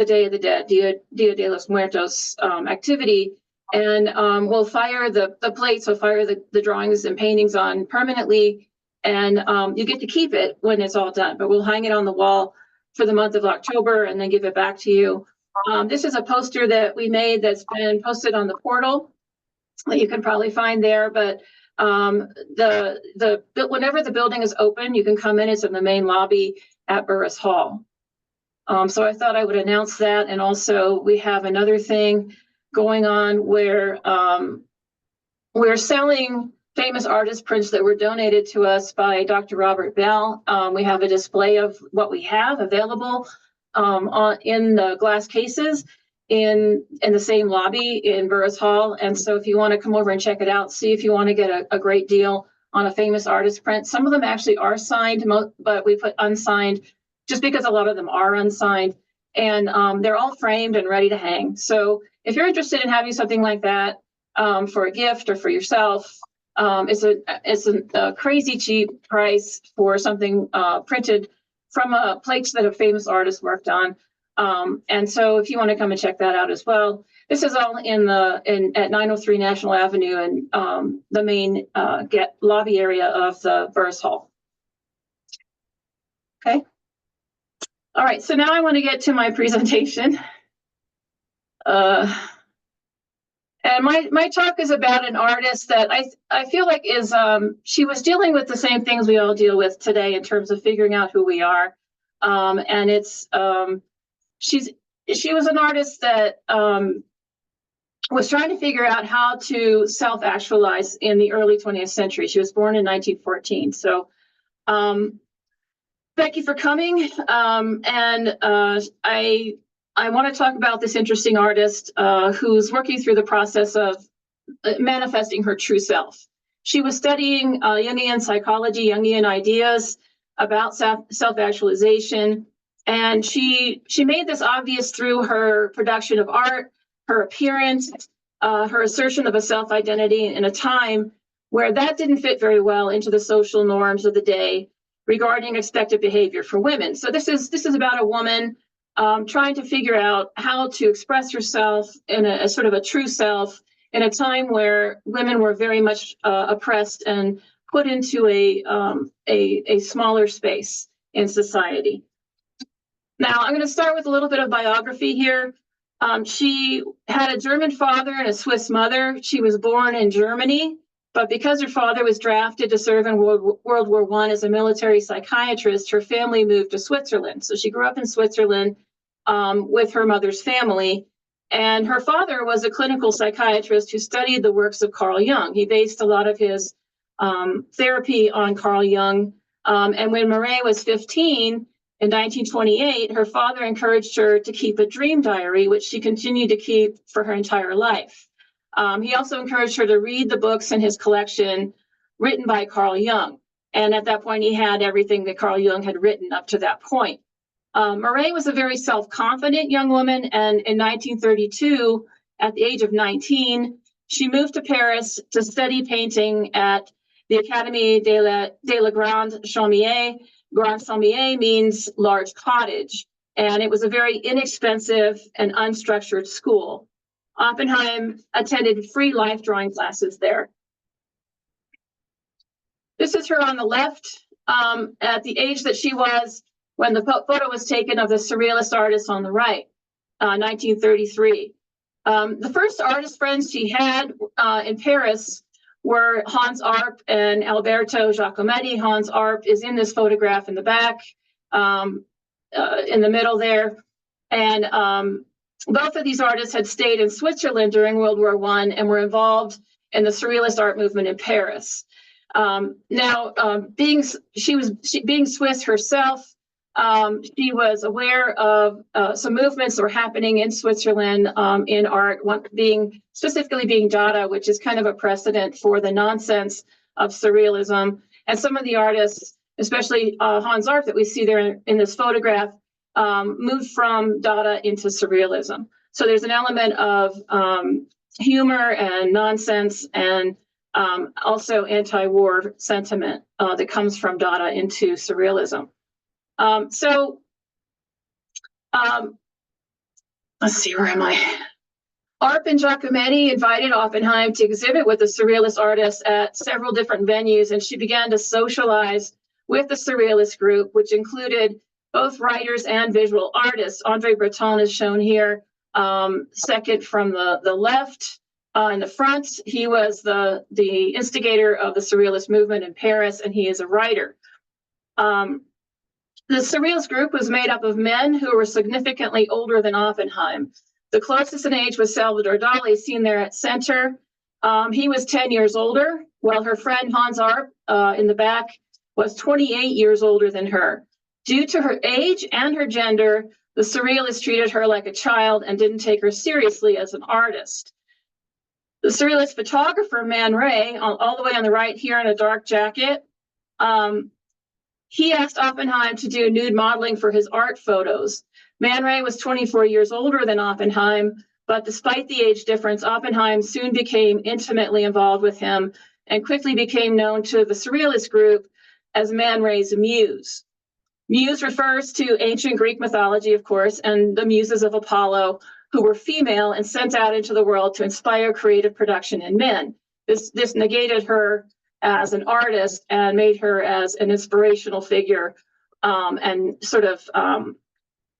the Day of the Dead, Dia de los Muertos activity. And we'll fire the plates, we'll fire the drawings and paintings on permanently, and you get to keep it when it's all done. But we'll hang it on the wall for the month of October and then give it back to you. This is a poster that we made that's been posted on the portal that you can probably find there. But whenever the building is open, you can come in. It's in the main lobby at Burris Hall. So I thought I would announce that. And also we have another thing going on where we're selling famous artist prints that were donated to us by Dr. Robert Bell. We have a display of what we have available in the glass cases in the same lobby in Burris Hall. And so if you want to come over and check it out, see if you want to get a great deal on a famous artist print. Some of them actually are signed, but we put unsigned just because a lot of them are unsigned. And they're all framed and ready to hang. So if you're interested in having something like that for a gift or for yourself, it's a crazy cheap price for something printed from plates that a famous artist worked on. And so if you want to come and check that out as well, this is all at 903 National Avenue and the main lobby area of the Burris Hall. Okay. All right, so now I want to get to my presentation. And my talk is about an artist that I feel like is, she was dealing with the same things we all deal with today in terms of figuring out who we are. And it's, she was an artist that was trying to figure out how to self-actualize in the early 20th century. She was born in 1914. So thank you for coming. I want to talk about this interesting artist who's working through the process of manifesting her true self. She was studying Jungian psychology, Jungian ideas about self-actualization, and she made this obvious through her production of art, her appearance, her assertion of a self-identity in a time where that didn't fit very well into the social norms of the day regarding expected behavior for women. So this is about a woman trying to figure out how to express herself in a sort of a true self in a time where women were very much oppressed and put into a smaller space in society. Now, I'm going to start with a little bit of biography here. She had a German father and a Swiss mother. She was born in Germany, but because her father was drafted to serve in World War I as a military psychiatrist, her family moved to Switzerland. So she grew up in Switzerland with her mother's family. And her father was a clinical psychiatrist who studied the works of Carl Jung. He based a lot of his therapy on Carl Jung. And when Meret was 15, in 1928, her father encouraged her to keep a dream diary, which she continued to keep for her entire life. He also encouraged her to read the books in his collection written by Carl Jung. And at that point, he had everything that Carl Jung had written up to that point. Meret was a very self-confident young woman, and in 1932, at the age of 19, she moved to Paris to study painting at the Académie de la Grande Chaumière. Grande Chaumière means large cottage, and it was a very inexpensive and unstructured school. Oppenheim attended free life drawing classes there. This is her on the left at the age that she was when the photo was taken of the surrealist artist on the right, 1933. The first artist friends she had in Paris were Hans Arp and Alberto Giacometti. Hans Arp is in this photograph in the back, in the middle there. And both of these artists had stayed in Switzerland during World War I and were involved in the surrealist art movement in Paris. Being Swiss herself, she was aware of some movements that were happening in Switzerland in art, one specifically being Dada, which is kind of a precedent for the nonsense of surrealism. And some of the artists, especially Hans Arp that we see there in this photograph, moved from Dada into surrealism. So there's an element of humor and nonsense and also anti-war sentiment that comes from Dada into surrealism. let's see, where am I? Arp and Giacometti invited Oppenheim to exhibit with the Surrealist artists at several different venues, and she began to socialize with the Surrealist group, which included both writers and visual artists. Andre Breton is shown here, second from the left. In the front, he was the instigator of the Surrealist movement in Paris, and he is a writer. The Surrealist group was made up of men who were significantly older than Oppenheim. The closest in age was Salvador Dali, seen there at center. He was 10 years older, while her friend Hans Arp in the back was 28 years older than her. Due to her age and her gender, the Surrealists treated her like a child and didn't take her seriously as an artist. The Surrealist photographer, Man Ray, all the way on the right here in a dark jacket, he asked Oppenheim to do nude modeling for his art photos. Man Ray was 24 years older than Oppenheim, but despite the age difference, Oppenheim soon became intimately involved with him and quickly became known to the Surrealist group as Man Ray's muse. Muse refers to ancient Greek mythology, of course, and the muses of Apollo, who were female and sent out into the world to inspire creative production in men. This negated her as an artist and made her as an inspirational figure and sort of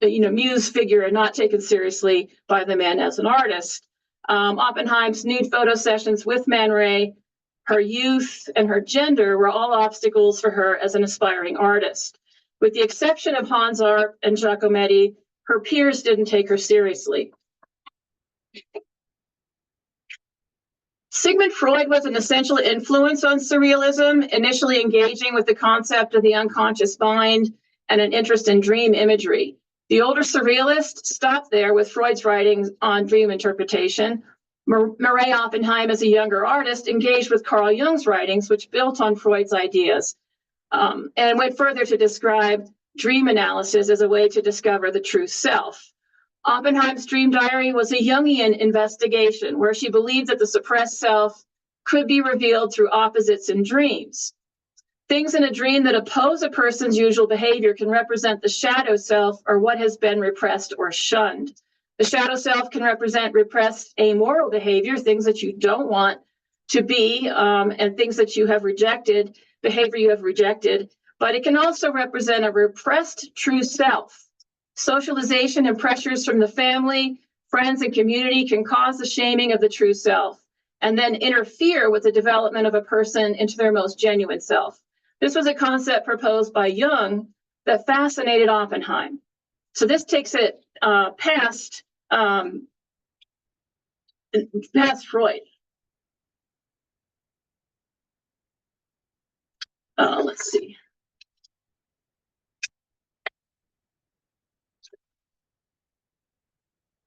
muse figure and not taken seriously by the men as an artist. Oppenheim's nude photo sessions with Man Ray, her youth, and her gender were all obstacles for her as an aspiring artist. With the exception of Hans Arp and Giacometti, her peers didn't take her seriously. Sigmund Freud was an essential influence on Surrealism, initially engaging with the concept of the unconscious mind and an interest in dream imagery. The older Surrealists stopped there with Freud's writings on dream interpretation. Meret Oppenheim, as a younger artist, engaged with Carl Jung's writings, which built on Freud's ideas, and went further to describe dream analysis as a way to discover the true self. Oppenheim's dream diary was a Jungian investigation where she believed that the suppressed self could be revealed through opposites in dreams. Things in a dream that oppose a person's usual behavior can represent the shadow self or what has been repressed or shunned. The shadow self can represent repressed amoral behavior, things that you don't want to be, and things that you have rejected, behavior you have rejected, but it can also represent a repressed true self. Socialization and pressures from the family, friends, and community can cause the shaming of the true self and then interfere with the development of a person into their most genuine self. This was a concept proposed by Jung that fascinated Oppenheim. So this takes it past Freud. Let's see.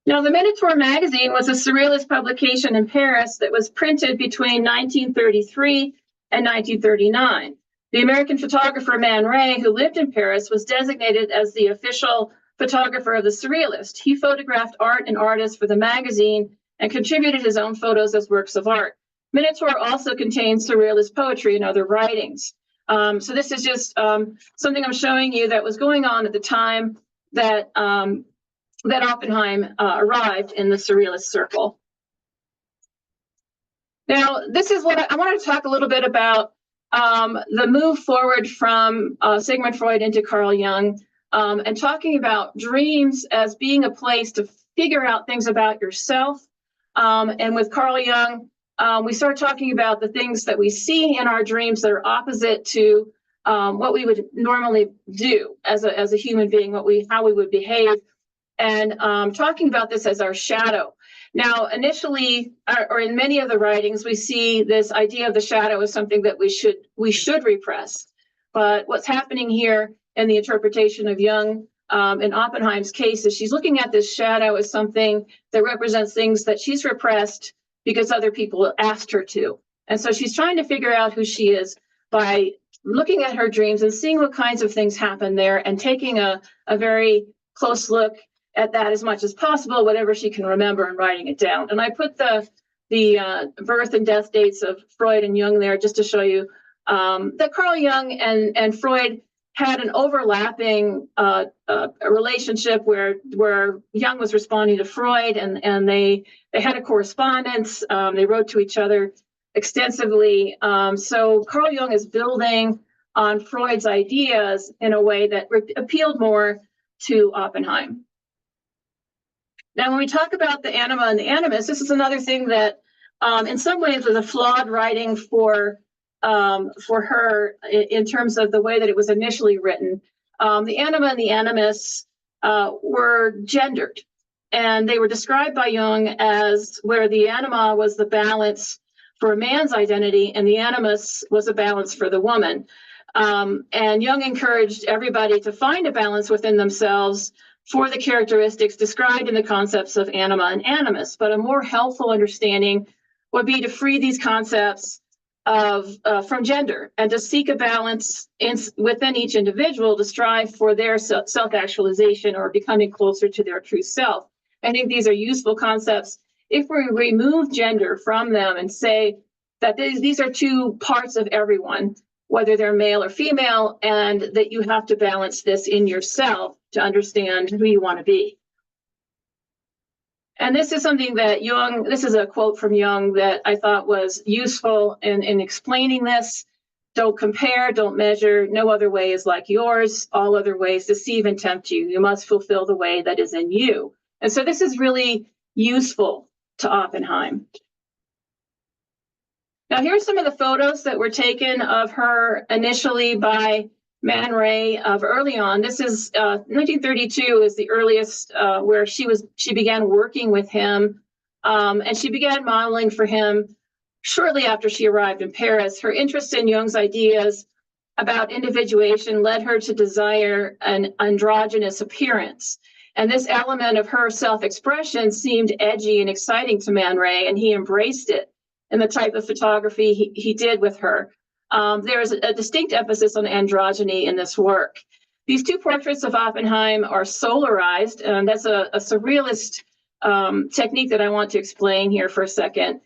Now, the Minotaur magazine was a Surrealist publication in Paris that was printed between 1933 and 1939. The American photographer Man Ray, who lived in Paris, was designated as the official photographer of the Surrealist. He photographed art and artists for the magazine and contributed his own photos as works of art. Minotaur also contains Surrealist poetry and other writings. So this is just something I'm showing you that was going on at the time that Oppenheim arrived in the Surrealist circle. Now, this is what I want to talk a little bit about the move forward from Sigmund Freud into Carl Jung, and talking about dreams as being a place to figure out things about yourself. And with Carl Jung, we start talking about the things that we see in our dreams that are opposite to what we would normally do as a human being, how we would behave, and talking about this as our shadow. Now, initially, or in many of the writings, we see this idea of the shadow as something that we should repress. But what's happening here in the interpretation of Jung, in Oppenheim's case, is she's looking at this shadow as something that represents things that she's repressed because other people asked her to. And so she's trying to figure out who she is by looking at her dreams and seeing what kinds of things happen there and taking a very close look at that as much as possible, whatever she can remember, and writing it down. And I put the birth and death dates of Freud and Jung there just to show you that Carl Jung and Freud had an overlapping a relationship where Jung was responding to Freud, and they had a correspondence. They wrote to each other extensively. So Carl Jung is building on Freud's ideas in a way that appealed more to Oppenheim. Now, when we talk about the anima and the animus, this is another thing that, in some ways, was a flawed writing for her in terms of the way that it was initially written. The anima and the animus were gendered, and they were described by Jung as where the anima was the balance for a man's identity, and the animus was a balance for the woman. And Jung encouraged everybody to find a balance within themselves for the characteristics described in the concepts of anima and animus. But a more helpful understanding would be to free these concepts from gender and to seek a balance within each individual to strive for their self-actualization or becoming closer to their true self. I think these are useful concepts if we remove gender from them and say that these are two parts of everyone, whether they're male or female, and that you have to balance this in yourself to understand who you want to be. And this is something that Jung, this is a quote from Jung that I thought was useful in explaining this. Don't compare, don't measure. No other way is like yours. All other ways deceive and tempt you. You must fulfill the way that is in you. And so this is really useful to Oppenheim. Now, here's some of the photos that were taken of her initially by Man Ray of early on. This is 1932 is the earliest where she began working with him, and she began modeling for him shortly after she arrived in Paris. Her interest in Jung's ideas about individuation led her to desire an androgynous appearance. And this element of her self-expression seemed edgy and exciting to Man Ray, and he embraced it in the type of photography he did with her. There is a distinct emphasis on androgyny in this work. These two portraits of Oppenheim are solarized, and that's a surrealist technique that I want to explain here for a second.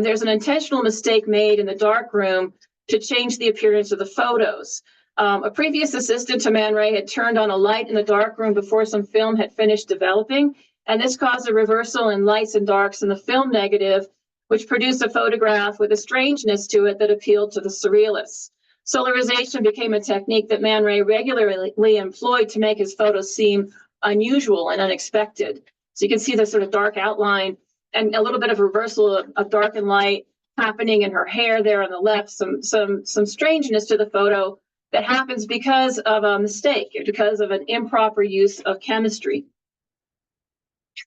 There's an intentional mistake made in the darkroom to change the appearance of the photos. A previous assistant to Man Ray had turned on a light in the darkroom before some film had finished developing, and this caused a reversal in lights and darks in the film negative, which produced a photograph with a strangeness to it that appealed to the surrealists. Solarization became a technique that Man Ray regularly employed to make his photos seem unusual and unexpected. So you can see the sort of dark outline and a little bit of reversal of dark and light happening in her hair there on the left, some strangeness to the photo that happens because of a mistake, because of an improper use of chemistry.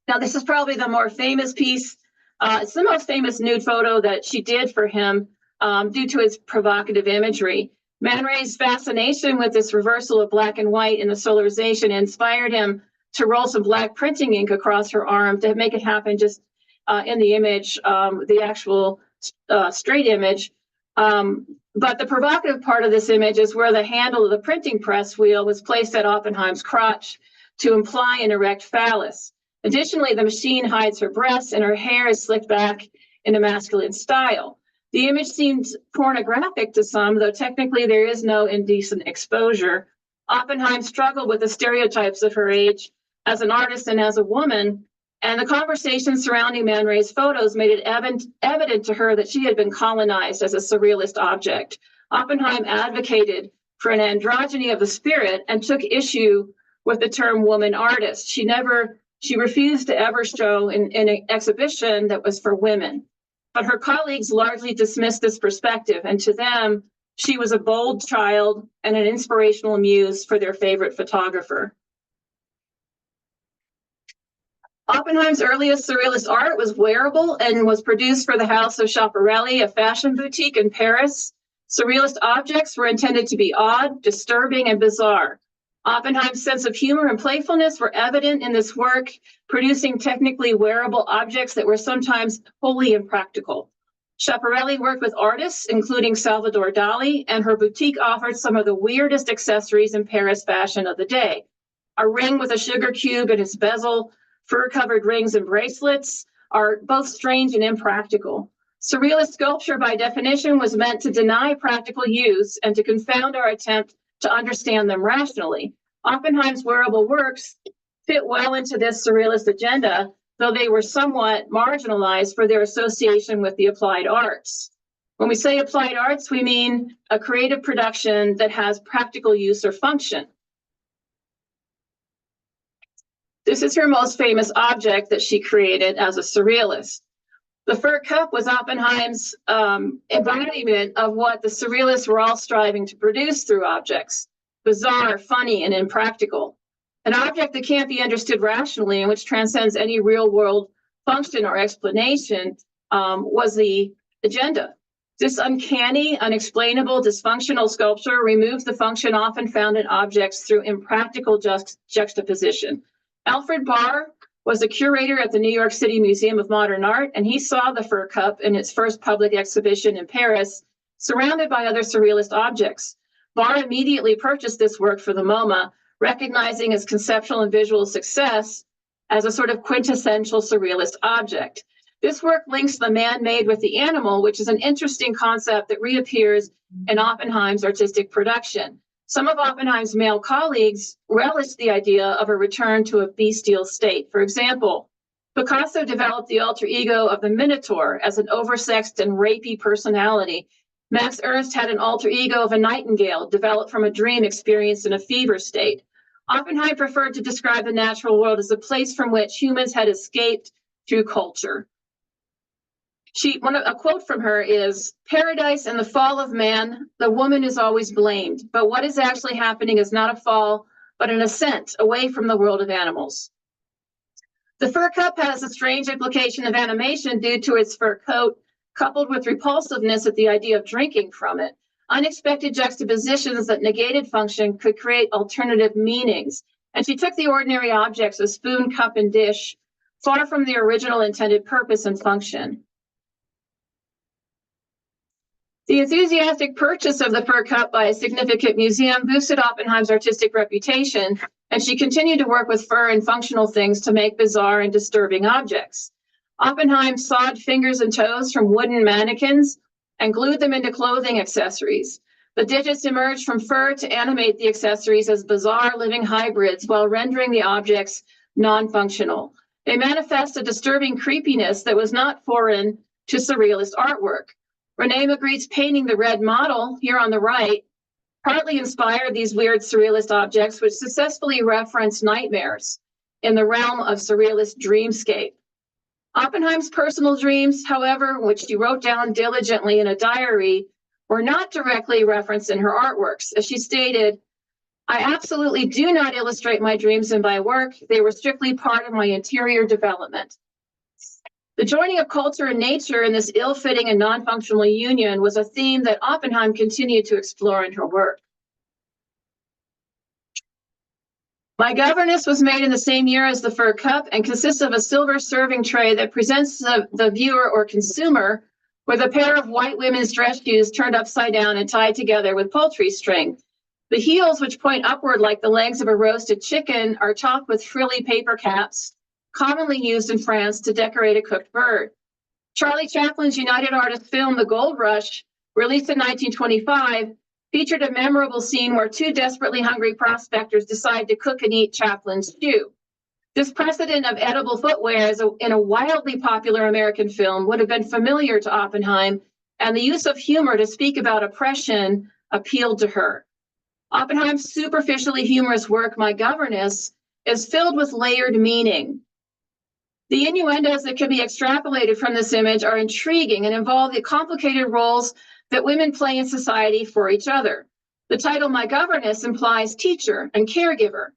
Now, this is probably the more famous piece. It's the most famous nude photo that she did for him due to its provocative imagery. Man Ray's fascination with this reversal of black and white in the solarization inspired him to roll some black printing ink across her arm to make it happen just in the image, the actual straight image. But the provocative part of this image is where the handle of the printing press wheel was placed at Oppenheim's crotch to imply an erect phallus. Additionally, the machine hides her breasts and her hair is slicked back in a masculine style. The image seems pornographic to some, though technically there is no indecent exposure. Oppenheim struggled with the stereotypes of her age as an artist and as a woman, and the conversation surrounding Man Ray's photos made it evident to her that she had been colonized as a surrealist object. Oppenheim advocated for an androgyny of the spirit and took issue with the term woman artist. She refused to ever show in an exhibition that was for women. But her colleagues largely dismissed this perspective, and to them, she was a bold child and an inspirational muse for their favorite photographer. Oppenheim's earliest surrealist art was wearable and was produced for the house of Schiaparelli, a fashion boutique in Paris. Surrealist objects were intended to be odd, disturbing, and bizarre. Oppenheim's sense of humor and playfulness were evident in this work, producing technically wearable objects that were sometimes wholly impractical. Schiaparelli worked with artists, including Salvador Dali, and her boutique offered some of the weirdest accessories in Paris fashion of the day. A ring with a sugar cube in its bezel, fur-covered rings and bracelets are both strange and impractical. Surrealist sculpture, by definition, was meant to deny practical use and to confound our attempt to understand them rationally. Oppenheim's wearable works fit well into this surrealist agenda, though they were somewhat marginalized for their association with the applied arts. When we say applied arts, we mean a creative production that has practical use or function. This is her most famous object that she created as a surrealist. The fur cup was Oppenheim's embodiment of what the surrealists were all striving to produce through objects: bizarre, funny, and impractical. An object that can't be understood rationally and which transcends any real-world function or explanation was the agenda. This uncanny, unexplainable, dysfunctional sculpture removed the function often found in objects through impractical juxtaposition. Alfred Barr was a curator at the New York City Museum of Modern Art, and he saw the fur cup in its first public exhibition in Paris, surrounded by other surrealist objects. Barr immediately purchased this work for the MoMA, recognizing its conceptual and visual success as a sort of quintessential surrealist object. This work links the man-made with the animal, which is an interesting concept that reappears in Oppenheim's artistic production. Some of Oppenheim's male colleagues relished the idea of a return to a bestial state. For example, Picasso developed the alter ego of the Minotaur as an oversexed and rapey personality. Max Ernst had an alter ego of a nightingale developed from a dream experienced in a fever state. Oppenheim preferred to describe the natural world as a place from which humans had escaped through culture. A quote from her is, "Paradise and the fall of man, the woman is always blamed, but what is actually happening is not a fall, but an ascent away from the world of animals." The fur cup has a strange implication of animation due to its fur coat, coupled with repulsiveness at the idea of drinking from it. Unexpected juxtapositions that negated function could create alternative meanings. And she took the ordinary objects of spoon, cup, and dish far from their original intended purpose and function. The enthusiastic purchase of the fur cup by a significant museum boosted Oppenheim's artistic reputation, and she continued to work with fur and functional things to make bizarre and disturbing objects. Oppenheim sawed fingers and toes from wooden mannequins and glued them into clothing accessories. The digits emerged from fur to animate the accessories as bizarre living hybrids while rendering the objects non-functional. They manifest a disturbing creepiness that was not foreign to surrealist artwork. René Magritte's painting The Red Model, here on the right, partly inspired these weird surrealist objects, which successfully reference nightmares in the realm of surrealist dreamscape. Oppenheim's personal dreams, however, which she wrote down diligently in a diary, were not directly referenced in her artworks. As she stated, "I absolutely do not illustrate my dreams in my work. They were strictly part of my interior development." The joining of culture and nature in this ill-fitting and non-functional union was a theme that Oppenheim continued to explore in her work. My Governess was made in the same year as the fur cup and consists of a silver serving tray that presents the viewer or consumer with a pair of white women's dress shoes turned upside down and tied together with poultry string. The heels, which point upward like the legs of a roasted chicken, are topped with frilly paper caps, commonly used in France to decorate a cooked bird. Charlie Chaplin's United Artists film, The Gold Rush, released in 1925, featured a memorable scene where two desperately hungry prospectors decide to cook and eat Chaplin's shoe. This precedent of edible footwear in a wildly popular American film would have been familiar to Oppenheim, and the use of humor to speak about oppression appealed to her. Oppenheim's superficially humorous work, My Governess, is filled with layered meaning. The innuendos that can be extrapolated from this image are intriguing and involve the complicated roles that women play in society for each other. The title My Governess implies teacher and caregiver,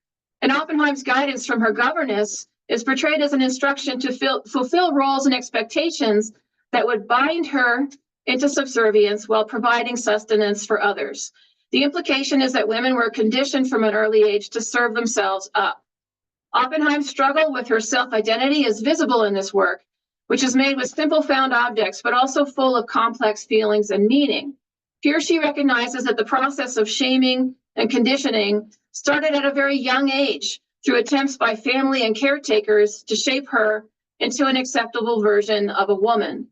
and Oppenheim's guidance from her governess is portrayed as an instruction to fulfill roles and expectations that would bind her into subservience while providing sustenance for others. The implication is that women were conditioned from an early age to serve themselves up. Oppenheim's struggle with her self-identity is visible in this work, which is made with simple found objects, but also full of complex feelings and meaning. Here she recognizes that the process of shaming and conditioning started at a very young age through attempts by family and caretakers to shape her into an acceptable version of a woman.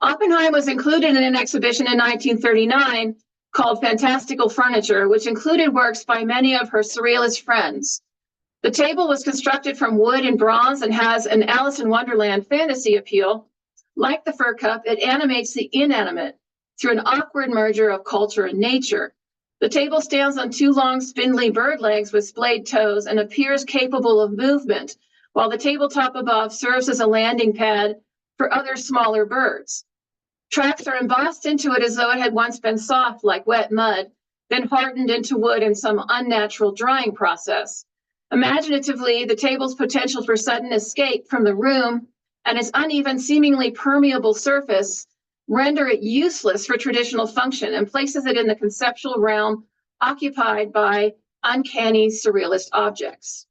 Oppenheim was included in an exhibition in 1939 called Fantastical Furniture, which included works by many of her surrealist friends. The table was constructed from wood and bronze and has an Alice in Wonderland fantasy appeal. Like the fur cup, it animates the inanimate through an awkward merger of culture and nature. The table stands on two long, spindly bird legs with splayed toes and appears capable of movement, while the tabletop above serves as a landing pad for other smaller birds. Tracks are embossed into it as though it had once been soft like wet mud, then hardened into wood in some unnatural drying process. Imaginatively, the table's potential for sudden escape from the room and its uneven, seemingly permeable surface render it useless for traditional function and places it in the conceptual realm occupied by uncanny surrealist objects.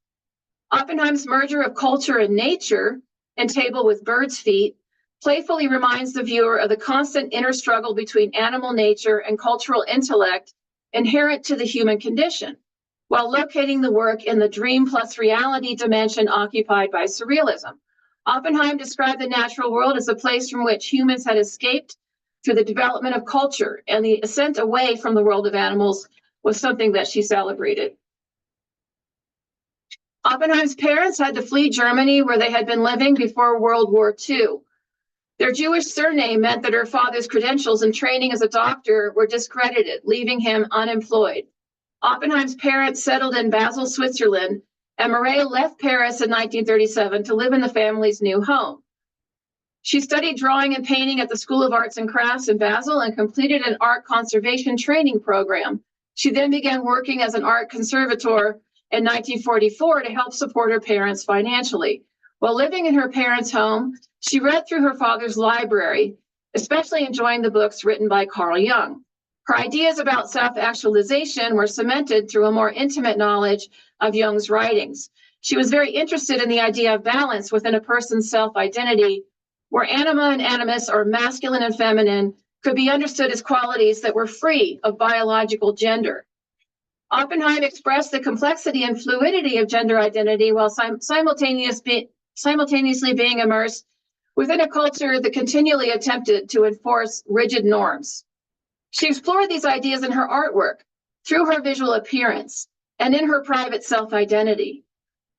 Oppenheim's merger of culture and nature and table with bird's feet playfully reminds the viewer of the constant inner struggle between animal nature and cultural intellect inherent to the human condition, while locating the work in the dream plus reality dimension occupied by surrealism. Oppenheim described the natural world as a place from which humans had escaped through the development of culture, and the ascent away from the world of animals was something that she celebrated. Oppenheim's parents had to flee Germany, where they had been living before World War II. Their Jewish surname meant that her father's credentials and training as a doctor were discredited, leaving him unemployed. Oppenheim's parents settled in Basel, Switzerland, and Meret left Paris in 1937 to live in the family's new home. She studied drawing and painting at the School of Arts and Crafts in Basel and completed an art conservation training program. She then began working as an art conservator in 1944 to help support her parents financially. While living in her parents' home, she read through her father's library, especially enjoying the books written by Carl Jung. Her ideas about self-actualization were cemented through a more intimate knowledge of Jung's writings. She was very interested in the idea of balance within a person's self-identity, where anima and animus, or masculine and feminine, could be understood as qualities that were free of biological gender. Oppenheim expressed the complexity and fluidity of gender identity while simultaneously being immersed within a culture that continually attempted to enforce rigid norms. She explored these ideas in her artwork, through her visual appearance, and in her private self-identity.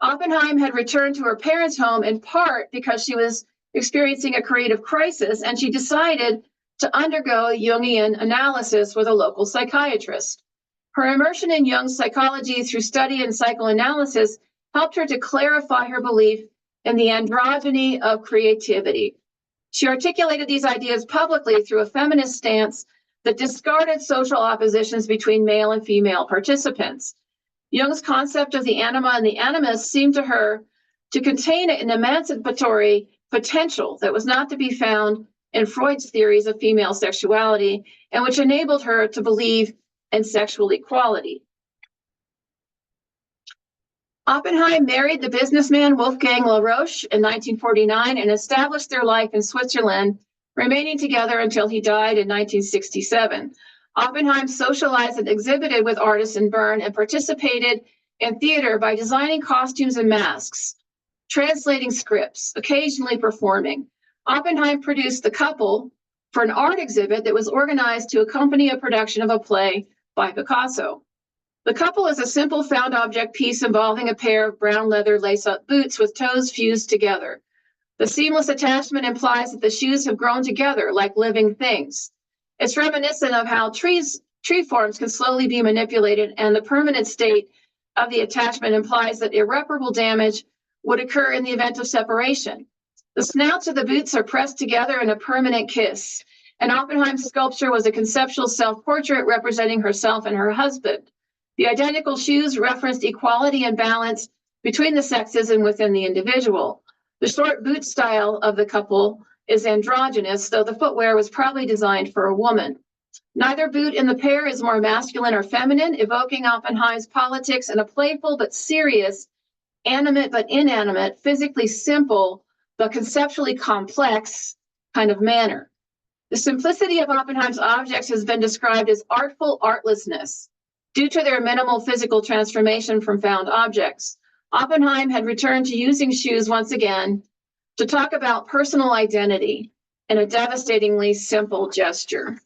Oppenheim had returned to her parents' home in part because she was experiencing a creative crisis, and she decided to undergo Jungian analysis with a local psychiatrist. Her immersion in Jung's psychology through study and psychoanalysis helped her to clarify her belief in the androgyny of creativity. She articulated these ideas publicly through a feminist stance that discarded social oppositions between male and female participants. Jung's concept of the anima and the animus seemed to her to contain an emancipatory potential that was not to be found in Freud's theories of female sexuality, and which enabled her to believe in sexual equality. Oppenheim married the businessman Wolfgang Laroche in 1949 and established their life in Switzerland, remaining together until he died in 1967. Oppenheim socialized and exhibited with artists in Bern and participated in theater by designing costumes and masks, translating scripts, occasionally performing. Oppenheim produced The Couple for an art exhibit that was organized to accompany a production of a play by Picasso. The Couple is a simple found object piece involving a pair of brown leather lace-up boots with toes fused together. The seamless attachment implies that the shoes have grown together like living things. It's reminiscent of how tree forms can slowly be manipulated, and the permanent state of the attachment implies that irreparable damage would occur in the event of separation. The snouts of the boots are pressed together in a permanent kiss, and Oppenheim's sculpture was a conceptual self-portrait representing herself and her husband. The identical shoes referenced equality and balance between the sexes and within the individual. The short boot style of The Couple is androgynous, though the footwear was probably designed for a woman. Neither boot in the pair is more masculine or feminine, evoking Oppenheim's politics in a playful but serious, animate but inanimate, physically simple but conceptually complex kind of manner. The simplicity of Oppenheim's objects has been described as artful artlessness due to their minimal physical transformation from found objects. Oppenheim had returned to using shoes once again to talk about personal identity in a devastatingly simple gesture.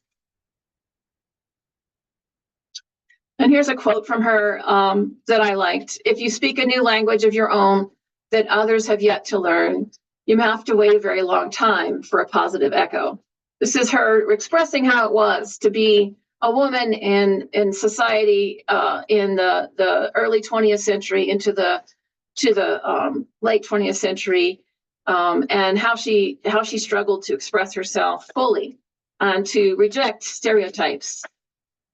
And here's a quote from her that I liked. If you speak a new language of your own that others have yet to learn, you have to wait a very long time for a positive echo. This is her expressing how it was to be a woman in society in the early 20th century into the late 20th century, and how she struggled to express herself fully and to reject stereotypes.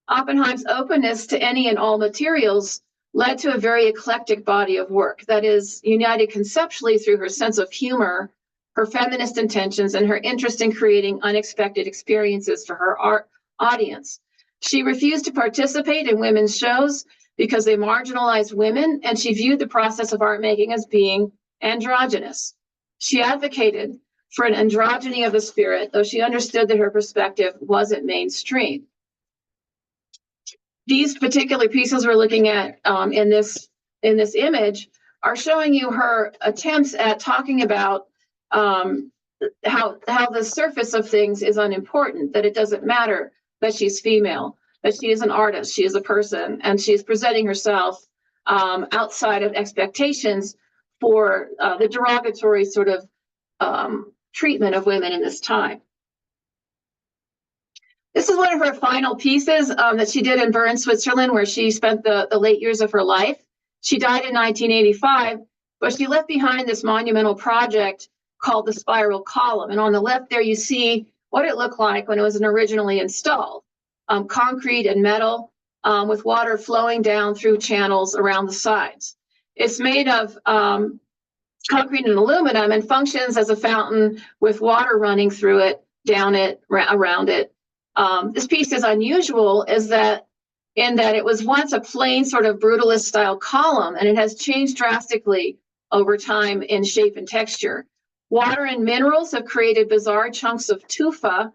Oppenheim's openness to any and all materials led to a very eclectic body of work that is united conceptually through her sense of humor, her feminist intentions, and her interest in creating unexpected experiences for her art audience. She refused to participate in women's shows because they marginalized women, and she viewed the process of art making as being androgynous. She advocated for an androgyny of the spirit, though she understood that her perspective wasn't mainstream. These particular pieces we're looking at in this image are showing you her attempts at talking about how the surface of things is unimportant, that it doesn't matter that she's female, that she is an artist, she is a person, and she is presenting herself outside of expectations for the derogatory sort of treatment of women in this time. This is one of her final pieces that she did in Bern, Switzerland, where she spent the late years of her life. She died in 1985, but she left behind this monumental project called the Spiral Column. And on the left there, you see what it looked like when it was originally installed. Concrete and metal with water flowing down through channels around the sides. It's made of concrete and aluminum and functions as a fountain with water running through it, down it, around it. This piece is unusual in that it was once a plain sort of brutalist style column, and it has changed drastically over time in shape and texture. Water and minerals have created bizarre chunks of tufa.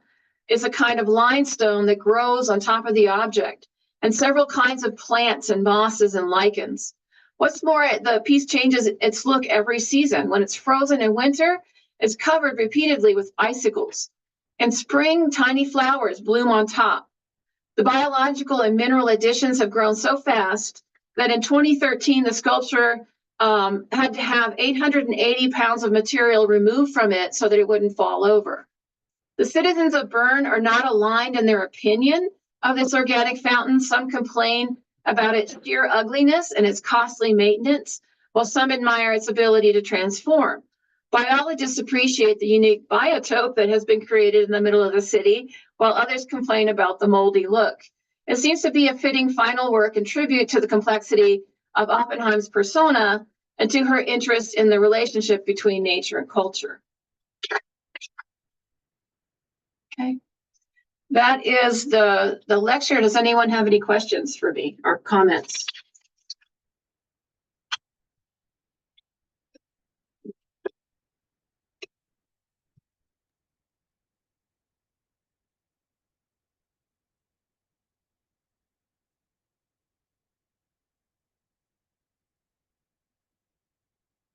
It's a kind of limestone that grows on top of the object, and several kinds of plants and mosses and lichens. What's more, the piece changes its look every season. When it's frozen in winter, it's covered repeatedly with icicles. In spring, tiny flowers bloom on top. The biological and mineral additions have grown so fast that in 2013, the sculpture had to have 880 pounds of material removed from it so that it wouldn't fall over. The citizens of Bern are not aligned in their opinion of this organic fountain. Some complain about its sheer ugliness and its costly maintenance, while some admire its ability to transform. Biologists appreciate the unique biotope that has been created in the middle of the city, while others complain about the moldy look. It seems to be a fitting final work and tribute to the complexity of Oppenheim's persona and to her interest in the relationship between nature and culture. Okay, that is the lecture. Does anyone have any questions for me or comments?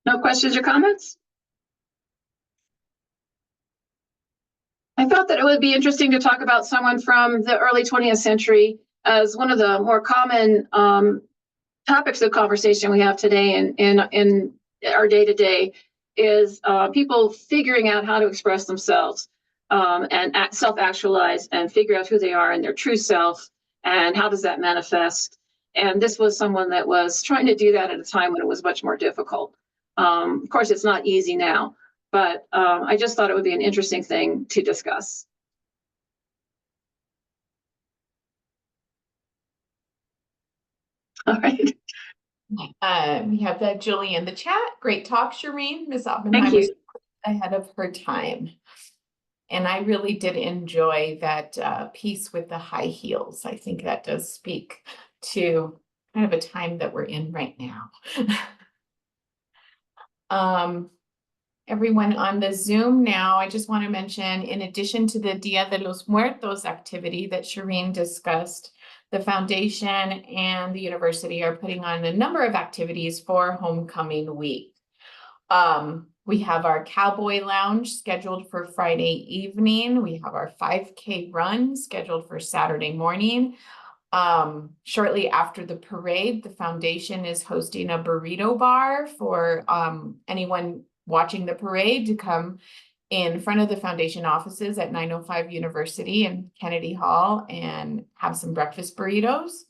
No questions or comments? I thought that it would be interesting to talk about someone from the early 20th century, as one of the more common topics of conversation we have today in our day-to-day is people figuring out how to express themselves and self-actualize and figure out who they are and their true self and how does that manifest. And this was someone that was trying to do that at a time when it was much more difficult. Of course, it's not easy now, but I just thought it would be an interesting thing to discuss. All right. We have Julie in the chat. Great talk, Shereen. Ms. Oppenheim was ahead of her time. And I really did enjoy that piece with the high heels. I think that does speak to kind of a time that we're in right now. Everyone on the Zoom now, I just want to mention, in addition to the Dia de los Muertos activity that Shereen discussed, the foundation and the university are putting on a number of activities for Homecoming Week. We have our Cowboy Lounge scheduled for Friday evening. We have our 5K run scheduled for Saturday morning. Shortly after the parade, the foundation is hosting a burrito bar for anyone watching the parade to come in front of the foundation offices at 905 University and Kennedy Hall and have some breakfast burritos.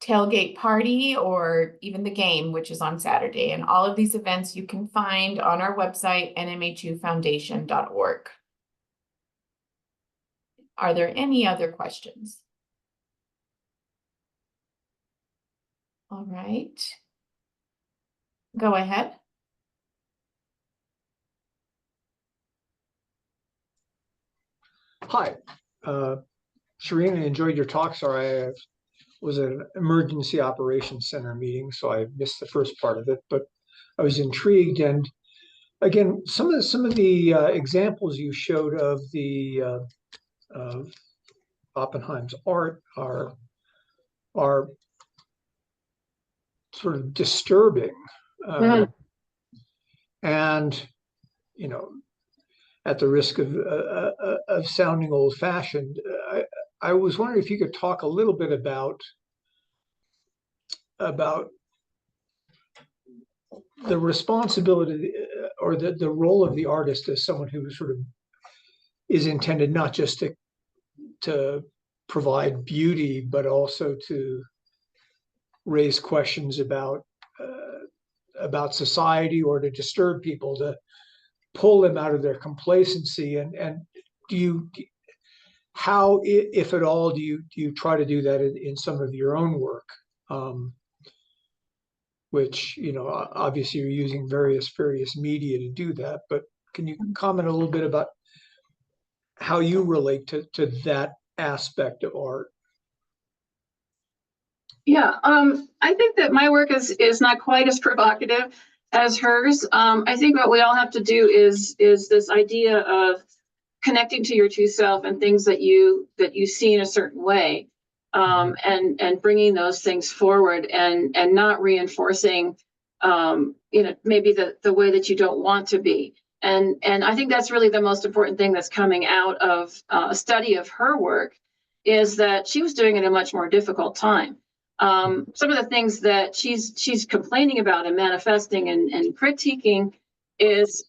Tailgate party, or even the game, which is on Saturday. And all of these events you can find on our website, nmhufoundation.org. Are there any other questions? All right. Go ahead. Hi, Shereen, I enjoyed your talk. Sorry, I was at an emergency operations center meeting, so I missed the first part of it, but I was intrigued. And again, some of the examples you showed of Oppenheim's art are sort of disturbing. And, you know, at the risk of sounding old-fashioned, I was wondering if you could talk a little bit about the responsibility or the role of the artist as someone who sort of is intended not just to provide beauty, but also to raise questions about society, or to disturb people, to pull them out of their complacency. And do you, how, if at all, do you try to do that in some of your own work? Which, you know, obviously you're using various media to do that, but can you comment a little bit about how you relate to that aspect of art? Yeah, I think that my work is not quite as provocative as hers. I think what we all have to do is this idea of connecting to your true self and things that you see in a certain way, and bringing those things forward, and not reinforcing, maybe the way that you don't want to be. And I think that's really the most important thing that's coming out of a study of her work, is that she was doing it in a much more difficult time. Some of the things that she's complaining about and manifesting and critiquing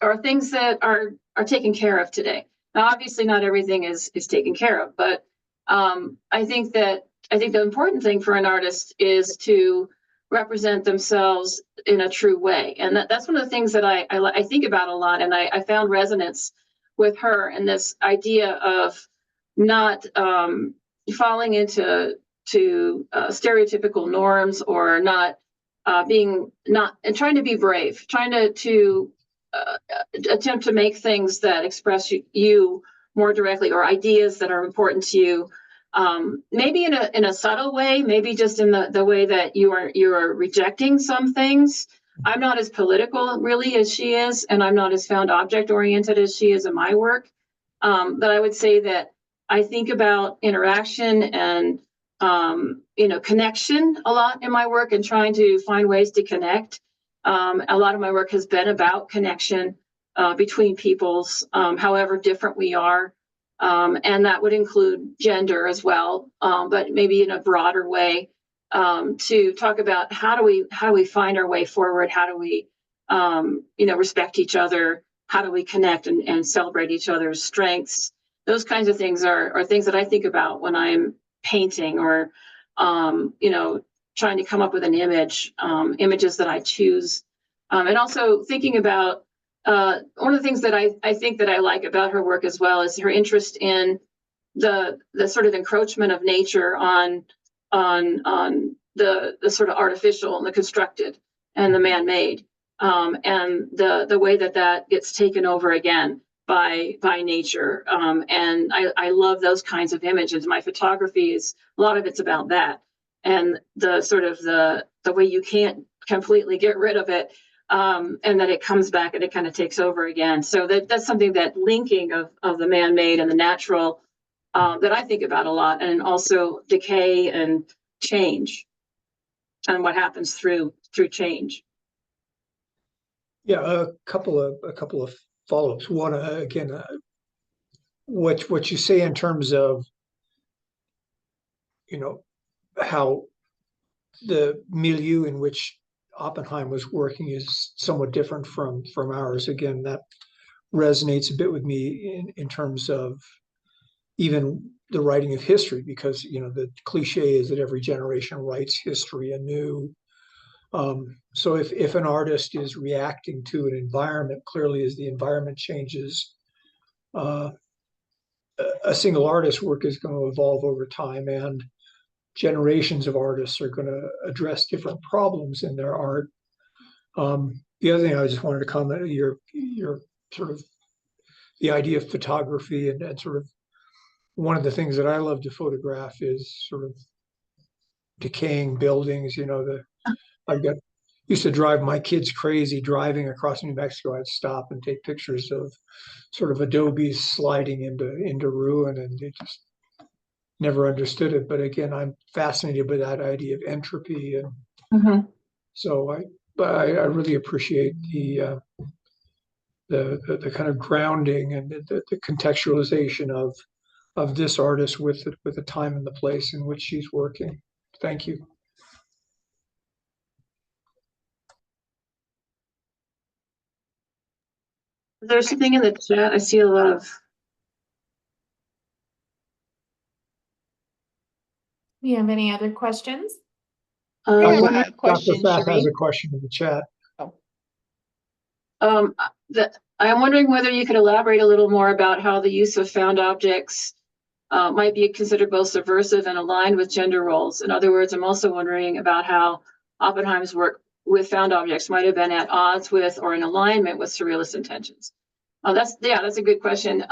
are things that are taken care of today. Now, obviously, not everything is taken care of, but I think the important thing for an artist is to represent themselves in a true way, and that's one of the things that I think about a lot. And I found resonance with her and this idea of not falling into stereotypical norms, or not and trying to be brave, trying to attempt to make things that express you more directly, or ideas that are important to you, maybe in a subtle way, maybe just in the way that you are rejecting some things. I'm not as political really as she is, and I'm not as found object oriented as she is in my work, but I would say that I think about interaction and connection a lot in my work, and trying to find ways to connect. A lot of my work has been about connection between peoples, however different we are. And that would include gender as well, but maybe in a broader way, to talk about how do we find our way forward? How do we, respect each other? How do we connect and celebrate each other's strengths? Those kinds of things are things that I think about when I'm painting, or trying to come up with an images that I choose, and also thinking about one of the things that I think that I like about her work as well is her interest in the sort of encroachment of nature on the sort of artificial and the constructed and the man-made, and the way that gets taken over again by nature. And I love those kinds of images. My photography is, a lot of it's about that, and the sort of the way you can't completely get rid of it, and that it comes back and it kind of takes over again. So that's something, that linking of the man-made and the natural, that I think about a lot, and also decay and change, and what happens through change. Yeah, a couple of follow-ups. One, again, what you say in terms of, you know, how the milieu in which Oppenheim was working is somewhat different from ours. Again, that resonates a bit with me in terms of even the writing of history, because the cliche is that every generation writes history anew. So if an artist is reacting to an environment, clearly as the environment changes, uh, a single artist's work is going to evolve over time, and generations of artists are going to address different problems in their art. The other thing I just wanted to comment, your sort of the idea of photography, and sort of one of the things that I love to photograph is sort of decaying buildings. I've got used to drive my kids crazy driving across New Mexico. I'd stop and take pictures of sort of adobes sliding into ruin, and they just never understood it. But again, I'm fascinated by that idea of entropy, and Mhm. so I really appreciate the kind of grounding and the contextualization of this artist with the time and the place in which she's working. Thank you. There's something in the chat. I see a lot of. Do you have any other questions? I have Dr. a question, Fath has Shereen. a question in the chat. Um, I'm wondering whether you could elaborate a little more about how the use of found objects might be considered both subversive and aligned with gender roles. In other words, I'm also wondering about how Oppenheim's work with found objects might have been at odds with or in alignment with surrealist intentions. That's a good question.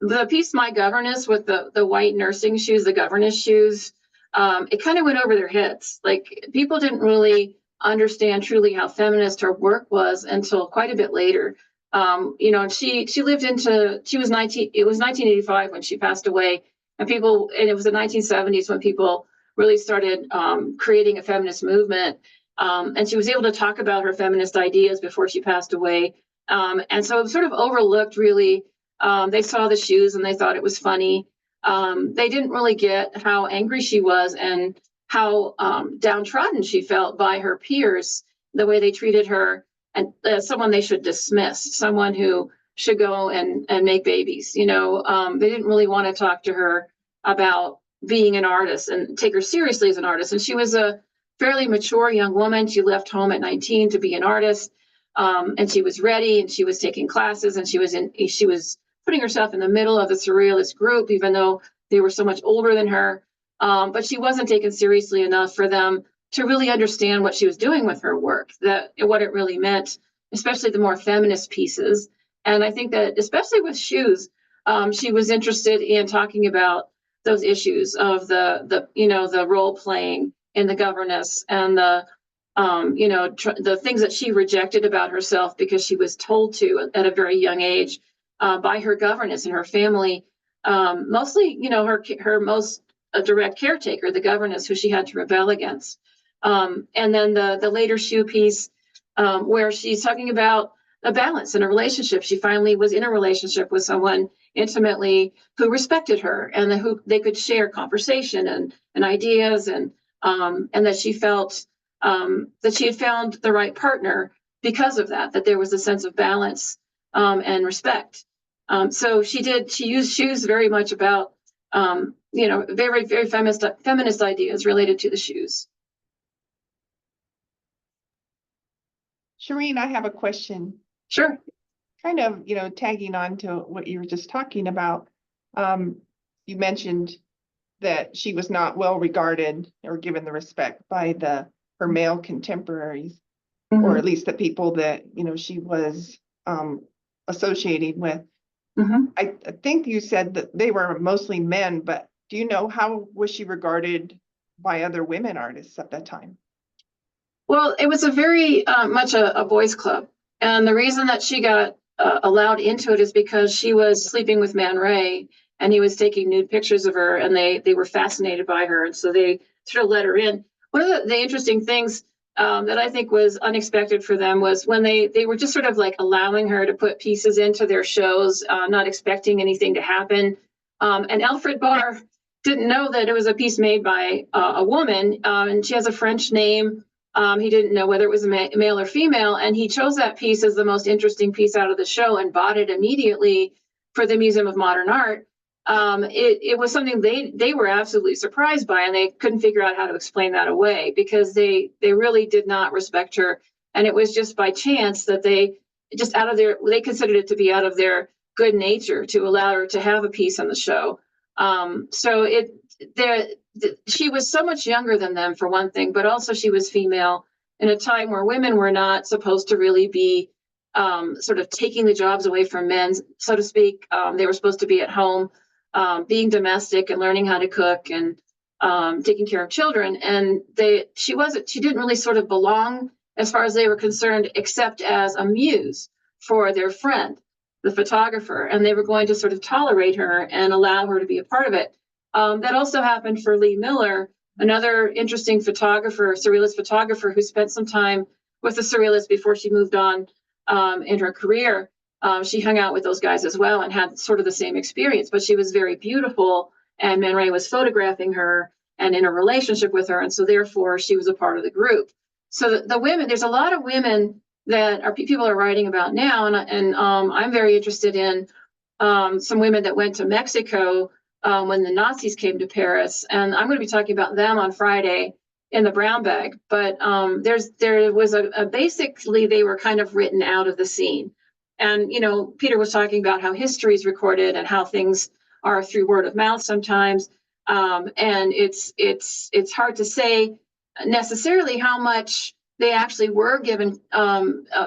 The piece "My Governess" with the white nursing shoes, the governess shoes, it kind of went over their heads. Like, people didn't really understand truly how feminist her work was until quite a bit later. She lived she was 19. It was 1985 when she passed away, and it was the 1970s when people really started creating a feminist movement. And she was able to talk about her feminist ideas before she passed away. And so it was sort of overlooked, really. They saw the shoes and they thought it was funny. They didn't really get how angry she was and how downtrodden she felt by her peers, the way they treated her, and someone they should dismiss, someone who should go and make babies. They didn't really want to talk to her about being an artist and take her seriously as an artist. And she was a fairly mature young woman. She left home at 19 to be an artist. And she was ready, and she was taking classes, and she was putting herself in the middle of the surrealist group, even though they were so much older than her. But she wasn't taken seriously enough for them to really understand what she was doing with her work, what it really meant, especially the more feminist pieces. And I think that especially with shoes, she was interested in talking about those issues of the role playing in the governess, and the things that she rejected about herself because she was told to at a very young age by her governess and her family, mostly, her most direct caretaker, the governess, who she had to rebel against. And then the later shoe piece, where she's talking about a balance in a relationship. She finally was in a relationship with someone intimately who respected her, and who they could share conversation and ideas, and that she felt that she had found the right partner because of that there was a sense of balance and respect. So she used shoes very much about, very, very feminist ideas related to the shoes. Shereen, I have a question. Sure. Kind of, tagging on to what you were just talking about. You mentioned that she was not well regarded or given the respect by her male contemporaries, or at least the people that, she was associating with. Mm-hmm. I think you said that they were mostly men, but do you know how was she regarded by other women artists at that time? Well, it was a very much a boys' club. And the reason that she got allowed into it is because she was sleeping with Man Ray, and he was taking nude pictures of her, and they were fascinated by her. And so they sort of let her in. One of the interesting things that I think was unexpected for them was when they were just sort of like allowing her to put pieces into their shows, not expecting anything to happen. And Alfred Barr didn't know that it was a piece made by a woman, and she has a French name. He didn't know whether it was a male or female, and he chose that piece as the most interesting piece out of the show and bought it immediately for the Museum of Modern Art. It was something they were absolutely surprised by, and they couldn't figure out how to explain that away because they really did not respect her, and it was just by chance that they considered it to be out of their good nature to allow her to have a piece on the show. She was so much younger than them for one thing, but also she was female in a time where women were not supposed to really be sort of taking the jobs away from men, so to speak. They were supposed to be at home, being domestic and learning how to cook and taking care of children. And she didn't really sort of belong as far as they were concerned, except as a muse for their friend, the photographer. And they were going to sort of tolerate her and allow her to be a part of it. That also happened for Lee Miller, another interesting photographer, surrealist photographer who spent some time with the surrealists before she moved on in her career. She hung out with those guys as well and had sort of the same experience, but she was very beautiful, and Man Ray was photographing her and in a relationship with her, and so therefore she was a part of the group. So the women, there's a lot of women that people are writing about now, and I'm very interested in some women that went to Mexico when the Nazis came to Paris, and I'm going to be talking about them on Friday in the brown bag. But there was basically they were kind of written out of the scene. And, Peter was talking about how history is recorded and how things are through word of mouth sometimes. And it's hard to say necessarily how much they actually were given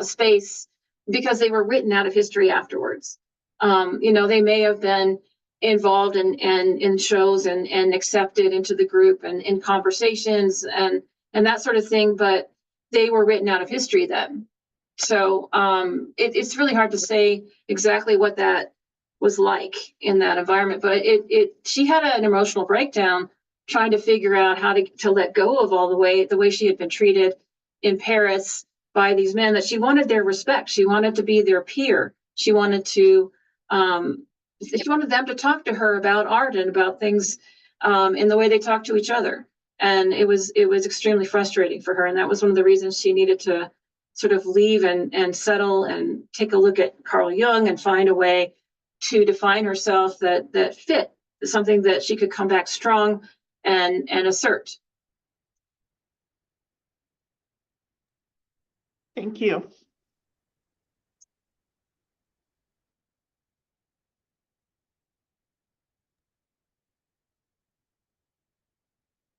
space because they were written out of history afterwards. They may have been involved in shows and accepted into the group and in conversations and that sort of thing, but they were written out of history then. So it's really hard to say exactly what that was like in that environment, but she had an emotional breakdown trying to figure out how to let go of all the way she had been treated in Paris by these men, that she wanted their respect. She wanted to be their peer. She wanted them to talk to her about art and about things in the way they talk to each other. And it was extremely frustrating for her. And that was one of the reasons she needed to sort of leave and settle and take a look at Carl Jung and find a way to define herself that fit something that she could come back strong and assert. Thank you.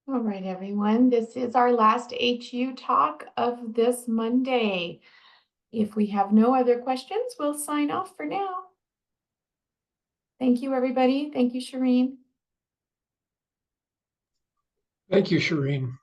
All right, everyone, this is our last HU talk of this Monday. If we have no other questions, we'll sign off for now. Thank you, everybody. Thank you, Shereen. Thank you, Shereen.